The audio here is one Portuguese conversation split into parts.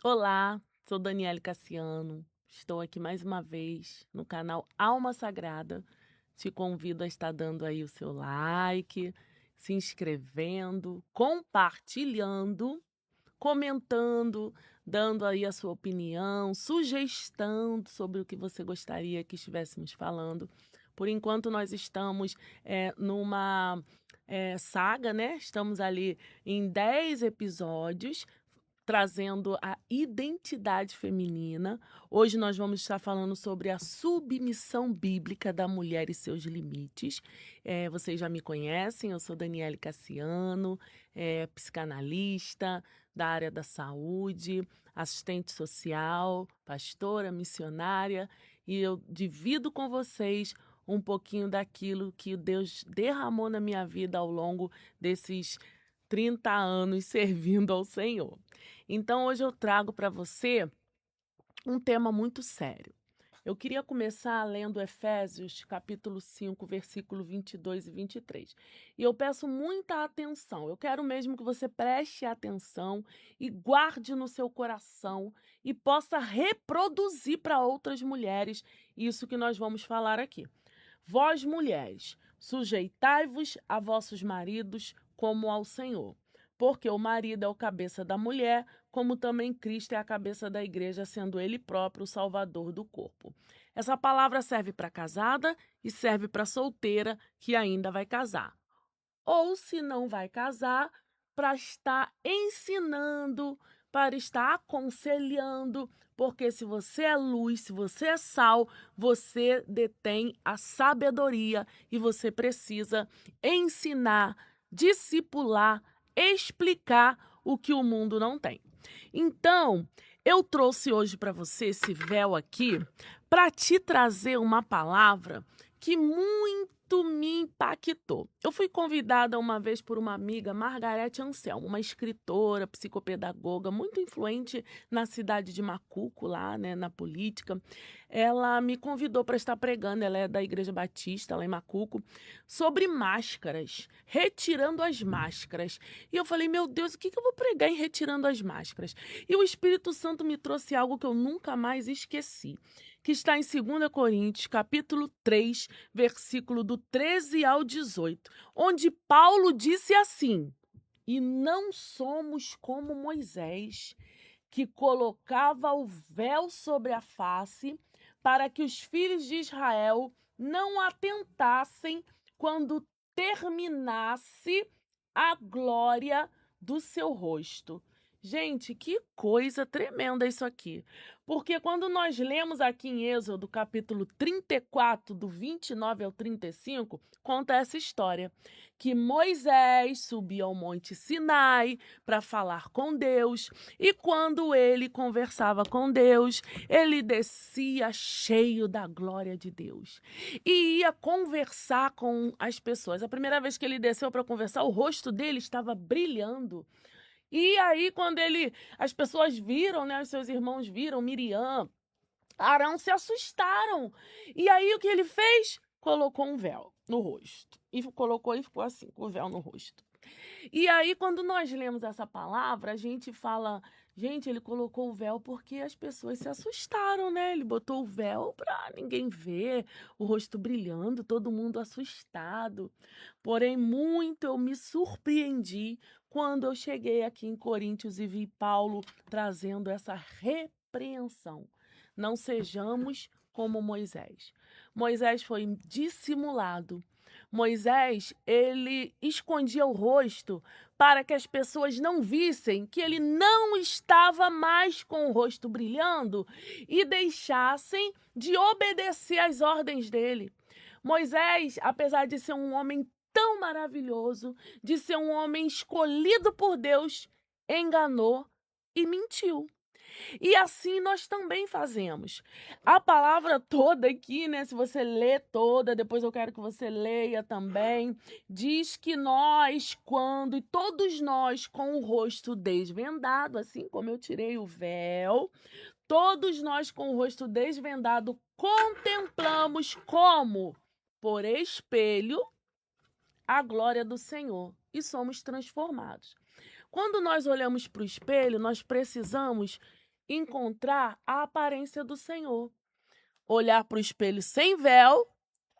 Olá, sou Daniele Cassiano. Estou aqui mais uma vez no canal Alma Sagrada. Te convido a estar dando aí o seu like, se inscrevendo, compartilhando, comentando, dando aí a sua opinião, sugestão sobre o que você gostaria que estivéssemos falando. Por enquanto, nós estamos numa saga, né? Estamos ali em 10 episódios trazendo a identidade feminina. Hoje nós vamos estar falando sobre a submissão bíblica da mulher e seus limites. Vocês já me conhecem, eu sou Daniele Cassiano, psicanalista da área da saúde, assistente social, pastora, missionária, e eu divido com vocês um pouquinho daquilo que Deus derramou na minha vida ao longo desses 30 anos servindo ao Senhor. Então, hoje eu trago para você um tema muito sério. Eu queria começar lendo Efésios, capítulo 5, versículo 22 e 23. E eu peço muita atenção. Eu quero mesmo que você preste atenção e guarde no seu coração e possa reproduzir para outras mulheres isso que nós vamos falar aqui. Vós, mulheres, sujeitai-vos a vossos maridos como ao Senhor. Porque o marido é o cabeça da mulher, como também Cristo é a cabeça da igreja, sendo ele próprio o salvador do corpo. Essa palavra serve para casada e serve para solteira que ainda vai casar. Ou, se não vai casar, para estar ensinando, para estar aconselhando, porque se você é luz, se você é sal, você detém a sabedoria e você precisa ensinar, discipular, explicar o que o mundo não tem. Então, eu trouxe hoje para você esse véu aqui para te trazer uma palavra que muito me impactou. Eu fui convidada uma vez por uma amiga, Margarete Anselmo, uma escritora, psicopedagoga, muito influente na cidade de Macuco, lá, né, na política. Ela me convidou para estar pregando, ela é da Igreja Batista, lá em Macuco, sobre máscaras, retirando as máscaras. E eu falei, meu Deus, o que eu vou pregar em retirando as máscaras? E o Espírito Santo me trouxe algo que eu nunca mais esqueci, que está em 2 Coríntios, capítulo 3, versículo do 13 ao 18, onde Paulo disse assim: e não somos como Moisés, que colocava o véu sobre a face, para que os filhos de Israel não atentassem quando terminasse a glória do seu rosto. Gente, que coisa tremenda isso aqui. Porque quando nós lemos aqui em Êxodo, capítulo 34, do 29 ao 35, conta essa história, que Moisés subia ao Monte Sinai para falar com Deus, e quando ele conversava com Deus, ele descia cheio da glória de Deus e ia conversar com as pessoas. A primeira vez que ele desceu para conversar, o rosto dele estava brilhando. E aí, quando as pessoas viram, né, os seus irmãos viram, Miriam, Arão, se assustaram. E aí, o que ele fez? Colocou um véu no rosto. E ficou assim, com o véu no rosto. E aí, quando nós lemos essa palavra, a gente fala, gente, ele colocou o véu porque as pessoas se assustaram, né? Ele botou o véu para ninguém ver, o rosto brilhando, todo mundo assustado. Porém, muito eu me surpreendi quando eu cheguei aqui em Coríntios e vi Paulo trazendo essa repreensão. Não sejamos como Moisés. Moisés foi dissimulado. Moisés, ele escondia o rosto para que as pessoas não vissem que ele não estava mais com o rosto brilhando e deixassem de obedecer às ordens dele. Moisés, apesar de ser um homem tão maravilhoso, de ser um homem escolhido por Deus, enganou e mentiu. E assim nós também fazemos. A palavra toda aqui, né? Se você lê toda, depois eu quero que você leia também, diz que e todos nós com o rosto desvendado, assim como eu tirei o véu, todos nós com o rosto desvendado contemplamos como? Por espelho a glória do Senhor e somos transformados. Quando nós olhamos para o espelho, nós precisamos encontrar a aparência do Senhor. Olhar para o espelho sem véu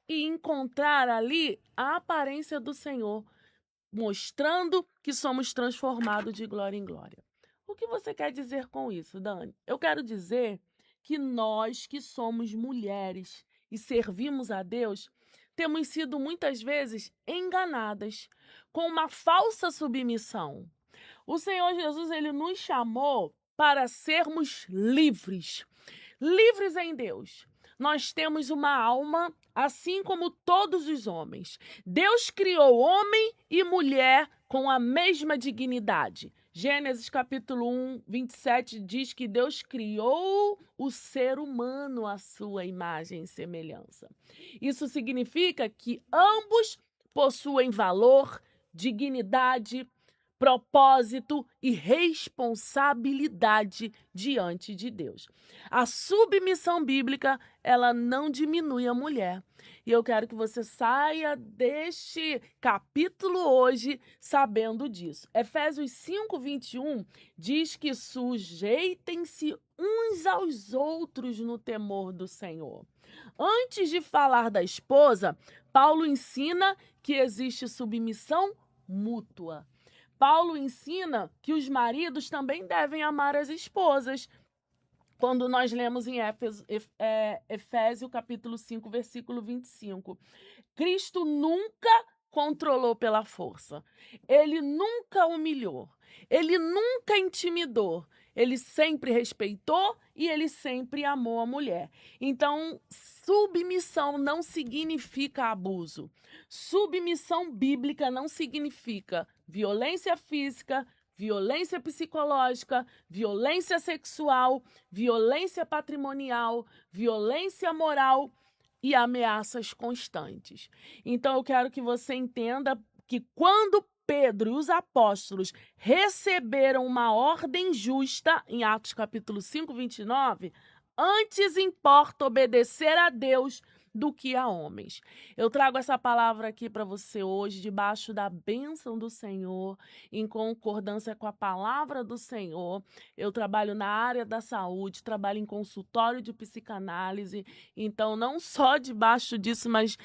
e encontrar ali a aparência do Senhor, mostrando que somos transformados de glória em glória. O que você quer dizer com isso, Dani? Eu quero dizer que nós que somos mulheres e servimos a Deus, temos sido muitas vezes enganadas com uma falsa submissão. O Senhor Jesus, ele nos chamou para sermos livres, livres em Deus. Nós temos uma alma, assim como todos os homens. Deus criou homem e mulher com a mesma dignidade. Gênesis capítulo 1, 27 diz que Deus criou o ser humano à sua imagem e semelhança. Isso significa que ambos possuem valor, dignidade, propósito e responsabilidade diante de Deus. A submissão bíblica, ela não diminui a mulher. E eu quero que você saia deste capítulo hoje sabendo disso. Efésios 5, 21 diz que sujeitem-se uns aos outros no temor do Senhor. Antes de falar da esposa, Paulo ensina que existe submissão mútua. Paulo ensina que os maridos também devem amar as esposas. Quando nós lemos em Efésios capítulo 5, versículo 25. Cristo nunca controlou pela força. Ele nunca humilhou. Ele nunca intimidou. Ele sempre respeitou e ele sempre amou a mulher. Então, submissão não significa abuso. Submissão bíblica não significa violência física, violência psicológica, violência sexual, violência patrimonial, violência moral e ameaças constantes. Então, eu quero que você entenda que quando Pedro e os apóstolos receberam uma ordem justa, em Atos capítulo 5, 29, antes importa obedecer a Deus do que a homens. Eu trago essa palavra aqui para você hoje, debaixo da bênção do Senhor, em concordância com a palavra do Senhor. Eu trabalho na área da saúde, trabalho em consultório de psicanálise, então não só debaixo disso, mas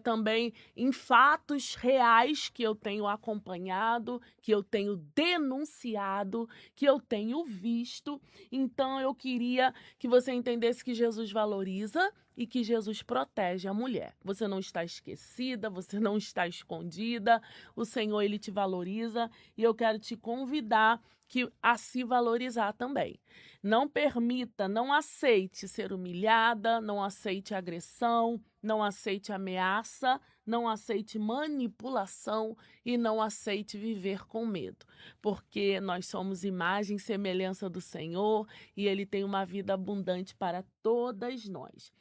também em fatos reais que eu tenho acompanhado, que eu tenho denunciado, que eu tenho visto. Então eu queria que você entendesse que Jesus valoriza e que Jesus protege a mulher. Você não está esquecida, você não está escondida. O Senhor, ele te valoriza e eu quero te convidar a se valorizar também. Não permita, não aceite ser humilhada, não aceite agressão, não aceite ameaça, não aceite manipulação e não aceite viver com medo, porque nós somos imagem e semelhança do Senhor e ele tem uma vida abundante para todas nós.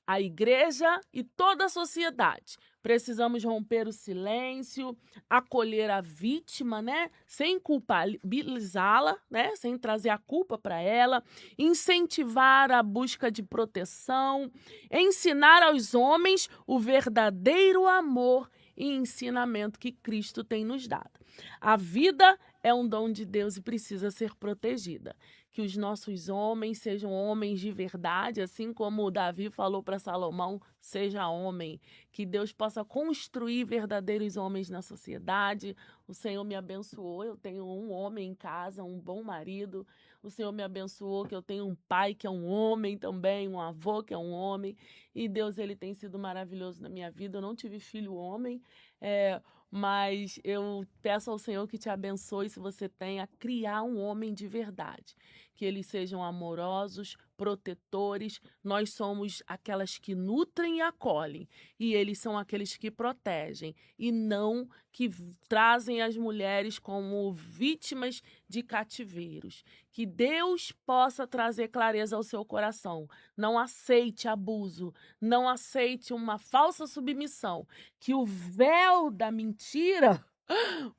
A igreja e toda a sociedade. Precisamos romper o silêncio, acolher a vítima, né? Sem culpabilizá-la, né? Sem trazer a culpa para ela, incentivar a busca de proteção, ensinar aos homens o verdadeiro amor e ensinamento que Cristo tem nos dado. A vida é um dom de Deus e precisa ser protegida. Que os nossos homens sejam homens de verdade, assim como Davi falou para Salomão, seja homem. Que Deus possa construir verdadeiros homens na sociedade. O Senhor me abençoou, eu tenho um homem em casa, um bom marido. O Senhor me abençoou que eu tenho um pai que é um homem também, um avô que é um homem. E Deus, ele tem sido maravilhoso na minha vida. Eu não tive filho homem, mas eu peço ao Senhor que te abençoe, se você tem, a criar um homem de verdade. Que eles sejam amorosos, protetores. Nós somos aquelas que nutrem e acolhem. E eles são aqueles que protegem. E não que trazem as mulheres como vítimas de cativeiros. Que Deus possa trazer clareza ao seu coração. Não aceite abuso. Não aceite uma falsa submissão. Que o véu da mentira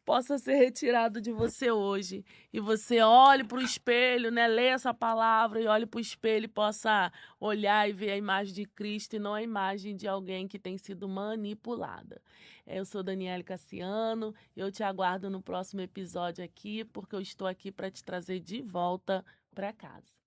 possa ser retirado de você hoje. E você olhe para o espelho, né? Leia essa palavra e olhe para o espelho e possa olhar e ver a imagem de Cristo e não a imagem de alguém que tem sido manipulada. Eu sou Daniele Cassiano, eu te aguardo no próximo episódio aqui, porque eu estou aqui para te trazer de volta para casa.